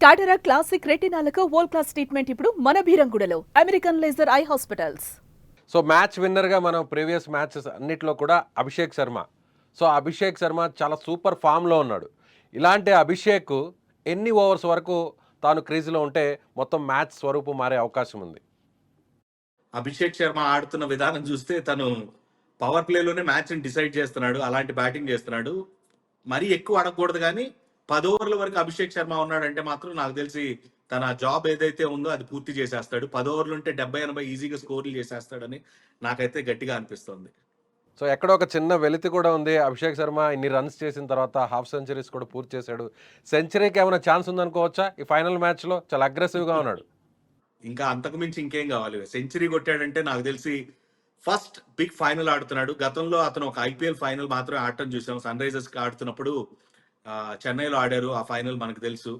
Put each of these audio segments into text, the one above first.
టాటరా classic రెటినాలకు world class treatment ఇప్పుడు మన భీరంగూడలో American laser eye hospitals. So match విన్నర్గా మనం ప్రీవియస్ మ్యాచెస్ అన్నిట్లో కూడా అభిషేక్ శర్మ. సో అభిషేక్ శర్మ చాలా సూపర్ ఫామ్లో ఉన్నాడు. ఇలాంటి అభిషేక్ ఎన్ని ఓవర్స్ వరకు తాను క్రీజ్లో ఉంటే మొత్తం మ్యాచ్ స్వరూపం మారే అవకాశం ఉంది? అభిషేక్ శర్మ ఆడుతున్న విధానం చూస్తే తను పవర్ ప్లేలోనే మ్యాచ్ని డిసైడ్ చేస్తున్నాడు. అలాంటి బ్యాటింగ్ చేస్తున్నాడు. మరీ ఎక్కువ ఆడకూడదు కానీ 10 ఓవర్ల వరకు అభిషేక్ శర్మ ఉన్నాడంటే మాత్రం నాకు తెలిసి తన జాబ్ ఏదైతే ఉందో అది పూర్తి చేసేస్తాడు. 10 ఓవర్లు ఉంటే 70-80 ఈజీగా స్కోర్లు చేసేస్తాడని నాకైతే గట్టిగా అనిపిస్తుంది. సో ఎక్కడో ఒక చిన్న వెలితి కూడా ఉంది. అభిషేక్ శర్మ ఇన్ని రన్స్ చేసిన తర్వాత హాఫ్ సెంచరీస్ కూడా పూర్తి చేశాడు. సెంచరీకి ఏమైనా ఛాన్స్ ఉందనుకోవచ్చా? ఈ ఫైనల్ మ్యాచ్లో చాలా అగ్రెసివ్గా ఉన్నాడు. ఇంకా అంతకు మించి ఇంకేం కావాలి? సెంచరీ కొట్టాడంటే నాకు తెలిసి ఫస్ట్ బిగ్ ఫైనల్ ఆడుతున్నాడు. గతంలో అతను ఒక ఐపీఎల్ ఫైనల్ మాత్రమే ఆడటం చూసాం. సన్ రైజర్స్ ఆడుతున్నప్పుడు చెన్నైలో ఆడారు. ఆ ఫైనల్ మనకు తెలుసు.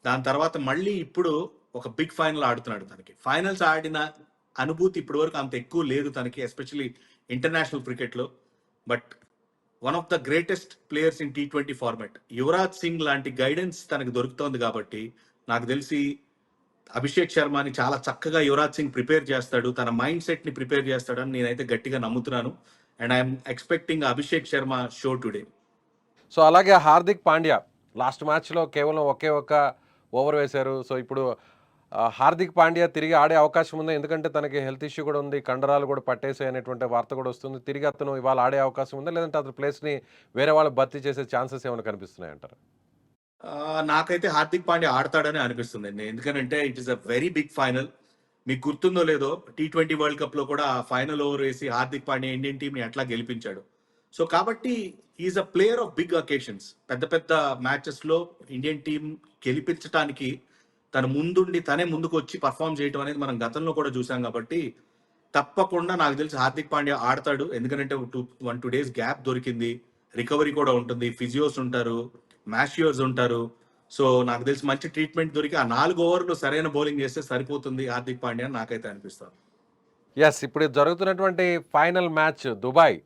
దాని తర్వాత మళ్ళీ ఇప్పుడు ఒక బిగ్ ఫైనల్ ఆడుతున్నాడు. తనకి ఫైనల్స్ ఆడిన అనుభూతి ఇప్పటి వరకు అంత ఎక్కువ లేదు తనకి, ఎస్పెషల్లీ ఇంటర్నేషనల్ క్రికెట్లో. But one of the greatest players in T20 format Yuvraj Singh లాంటి గైడెన్స్ తనకు దొరుకుతోంది కాబట్టి నాకు తెలిసి అభిషేక్ శర్మని చాలా చక్కగా యువరాజ్ సింగ్ ప్రిపేర్ చేస్తాడు. తన మైండ్ సెట్ ని ప్రిపేర్ చేస్తాడని నేనైతే గట్టిగా నమ్ముతున్నాను. And I'm expecting Abhishek Sharma show today. So అలాగే హార్దిక్ పాండ్యా లాస్ట్ మ్యాచ్లో కేవలం ఒకే ఒక్క ఓవర్ వేశారు. సో ఇప్పుడు హార్దిక్ పాండ్యా తిరిగి ఆడే అవకాశం ఉంది. ఎందుకంటే తనకి హెల్త్ ఇష్యూ కూడా ఉంది, కండరాలు కూడా పట్టేసాయి అనేటువంటి వార్త కూడా వస్తుంది. తిరిగి అతను ఇవాళ ఆడే అవకాశం ఉందా, లేదంటే అతని ప్లేస్ని వేరే వాళ్ళు భర్తీ చేసే ఛాన్సెస్ ఏమైనా కనిపిస్తున్నాయి అంటారు? నాకైతే హార్దిక్ పాండ్యా ఆడతాడని అనిపిస్తుంది. ఎందుకంటే it is a very big final. మీకు గుర్తుందో లేదో T20 వరల్డ్ కప్ లో కూడా ఫైనల్ ఓవర్ వేసి హార్దిక్ పాండ్యా ఇండియన్ టీం ని ఎట్లా గెలిపించాడు. సో కాబట్టి is a player of big occasions. పెద్ద పెద్ద మ్యాచెస్ లో ఇండియన్ టీం గెలిపించడానికి తను ముందుండి తనే ముందుకు వచ్చి పర్ఫామ్ చేయడం అనేది మనం గతంలో కూడా చూసాం. కాబట్టి తప్పకుండా నాకు తెలిసి హార్దిక్ పాండ్యా ఆడతాడు. ఎందుకంటే 1-2 డేస్ గ్యాప్ దొరికింది, రికవరీ కూడా ఉంటుంది, ఫిజియోస్ ఉంటారు, మ్యాషియోస్ ఉంటారు. సో నాకు తెలిసి మంచి ట్రీట్మెంట్ దొరికి ఆ 4 ఓవర్లు సరైన బౌలింగ్ చేస్తే సరిపోతుంది హార్దిక్ పాండ్యా నాకైతే అనిపిస్తుంది. ఎస్, ఇప్పుడు జరుగుతున్నటువంటి ఫైనల్ మ్యాచ్ దుబాయ్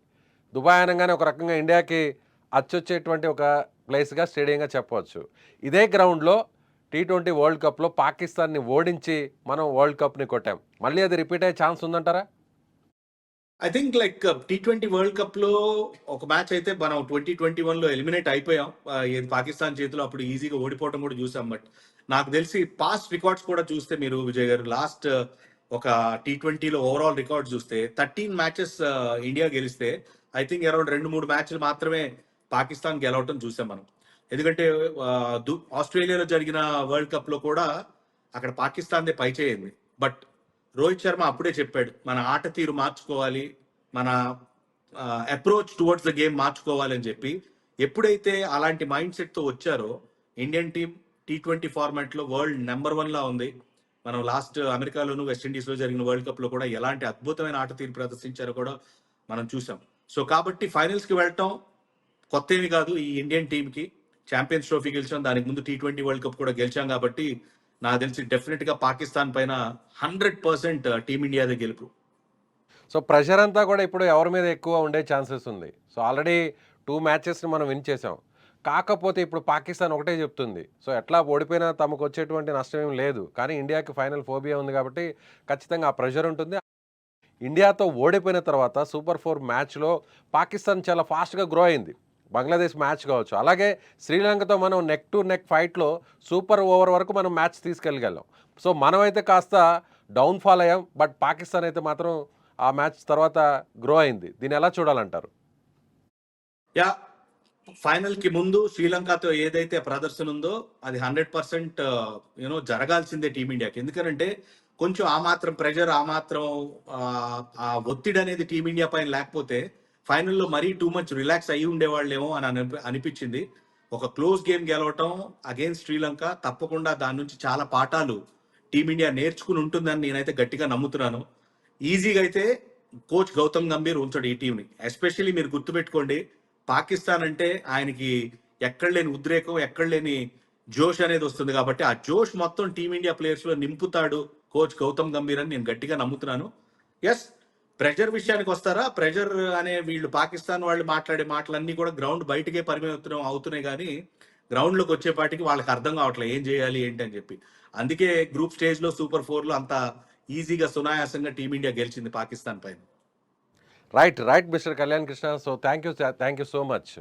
అనగానే ఒక రకంగా ఇండియాకి అచ్చొచ్చేటువంటి ఒక ప్లేస్గా, స్టేడియంగా చెప్పవచ్చు. ఇదే గ్రౌండ్లో T20 వరల్డ్ కప్లో పాకిస్తాన్ని ఓడించి మనం వరల్డ్ కప్ని కొట్టాం. మళ్ళీ అది రిపీట్ అయ్యే ఛాన్స్ ఉందంటారా? I think like T20 world cup లో ఒక మ్యాచ్ అయితే మనం 2021లో ఎలిమినేట్ అయిపోయాం పాకిస్తాన్ చేతిలో. అప్పుడు ఈజీగా ఓడిపోవడం కూడా చూసాం. బట్ నాకు తెలిసి పాస్ట్ రికార్డ్స్ కూడా చూస్తే మీరు విజయ్ గారు లాస్ట్ ఒక T20లో ఓవరాల్ రికార్డ్ చూస్తే 13 మ్యాచెస్ ఇండియా గెలిస్తే ఐ థింక్ అరౌండ్ 2-3 మ్యాచ్లు మాత్రమే పాకిస్తాన్ గెలవటం చూసాం మనం. ఎందుకంటే ఆస్ట్రేలియాలో జరిగిన వరల్డ్ కప్ లో కూడా అక్కడ పాకిస్తాన్దే పై చేయింది. బట్ రోహిత్ శర్మ అప్పుడే చెప్పాడు, మన ఆట తీరు మార్చుకోవాలి, మన అప్రోచ్ టువర్డ్స్ ద గేమ్ మార్చుకోవాలి అని చెప్పి. ఎప్పుడైతే అలాంటి మైండ్ సెట్ తో వచ్చారో ఇండియన్ టీం T20 ఫార్మాట్ లో వరల్డ్ నెంబర్ 1 లా ఉంది. మనం లాస్ట్ అమెరికాలోను వెస్టిండీస్ లో జరిగిన వరల్డ్ కప్ లో కూడా ఎలాంటి అద్భుతమైన ఆట తీరు ప్రదర్శించారో కూడా మనం చూసాం. సో కాబట్టి ఫైనల్స్ కి వెళ్ళటం కొత్త ఏమి కాదు ఈ ఇండియన్ టీమ్ కి. ఛాంపియన్స్ ట్రోఫీ గెలిచాం, దానికి ముందు T20 వరల్డ్ కప్ కూడా గెలిచాం. కాబట్టి నాకు తెలిసి డెఫినెట్ గా పాకిస్తాన్ పైన 100% టీమిండియాదే గెలుపు. సో ప్రెషర్ అంతా కూడా ఇప్పుడు ఎవరి మీద ఎక్కువ ఉండే ఛాన్సెస్ ఉంది. సో ఆల్రెడీ 2 మ్యాచెస్ని మనం విన్ చేసాం. కాకపోతే ఇప్పుడు పాకిస్తాన్ ఒకటే చెప్తుంది, సో ఎట్లా ఓడిపోయినా తమకు వచ్చేటువంటి నష్టం ఏం లేదు, కానీ ఇండియాకి ఫైనల్ ఫోబియా ఉంది కాబట్టి ఖచ్చితంగా ఆ ప్రెషర్ ఉంటుంది. ఇండియాతో ఓడిపోయిన తర్వాత సూపర్ 4 మ్యాచ్లో పాకిస్తాన్ చాలా ఫాస్ట్గా గ్రో అయింది. బంగ్లాదేశ్ మ్యాచ్ కావచ్చు, అలాగే శ్రీలంకతో మనం నెక్ టు నెక్ ఫైట్లో సూపర్ ఓవర్ వరకు మనం మ్యాచ్ తీసుకెళ్ళగలం. సో మనమైతే కాస్త డౌన్ఫాల్ అయ్యాం, బట్ పాకిస్తాన్ అయితే మాత్రం ఆ మ్యాచ్ తర్వాత గ్రో అయింది. దీన్ని ఎలా చూడాలంటారు? యా, ఫైనల్ కి ముందు శ్రీలంకతో ఏదైతే ప్రదర్శన ఉందో అది 100% జరగాల్సిందే టీమిండియాకి. ఎందుకంటే కొంచెం ఆ మాత్రం ప్రెషర్, ఆ మాత్రం ఆ ఒత్తిడి అనేది టీమిండియా పైన లేకపోతే ఫైనల్లో మరీ టూ మచ్ రిలాక్స్ అయ్యి ఉండేవాళ్ళేమో అని అనిపించింది. ఒక క్లోజ్ గేమ్ గెలవటం అగైన్స్ శ్రీలంక తప్పకుండా దాని నుంచి చాలా పాఠాలు టీమిండియా నేర్చుకుని ఉంటుందని నేనైతే గట్టిగా నమ్ముతున్నాను. ఈజీగా అయితే కోచ్ గౌతమ్ గంభీర్ ఉంచాడు ఈ టీంని. ఎస్పెషల్లీ మీరు గుర్తుపెట్టుకోండి, పాకిస్తాన్ అంటే ఆయనకి ఎక్కడ లేని ఉద్రేకం, ఎక్కడ లేని జోష్ అనేది వస్తుంది. కాబట్టి ఆ జోష్ మొత్తం టీమిండియా ప్లేయర్స్ లో నింపుతాడు కోచ్ గౌతమ్ గంభీర్ అని నేను గట్టిగా నమ్ముతున్నాను. ఎస్, ప్రెషర్ విషయానికి వస్తారా, ప్రెషర్ అనే వీళ్ళు పాకిస్తాన్ వాళ్ళు మాట్లాడే మాటలన్నీ కూడా గ్రౌండ్ బయటకే పరిమితం అవుతున్నాయి. కానీ గ్రౌండ్లోకి వచ్చేపాటికి వాళ్ళకి అర్థం కావట్లేదు ఏం చేయాలి ఏంటి అని చెప్పి. అందుకే గ్రూప్ స్టేజ్లో సూపర్ ఫోర్లో అంత ఈజీగా సునాయాసంగా టీమిండియా గెలిచింది పాకిస్తాన్ పైన. Right mister Kalyan Krishna. So thank you so much.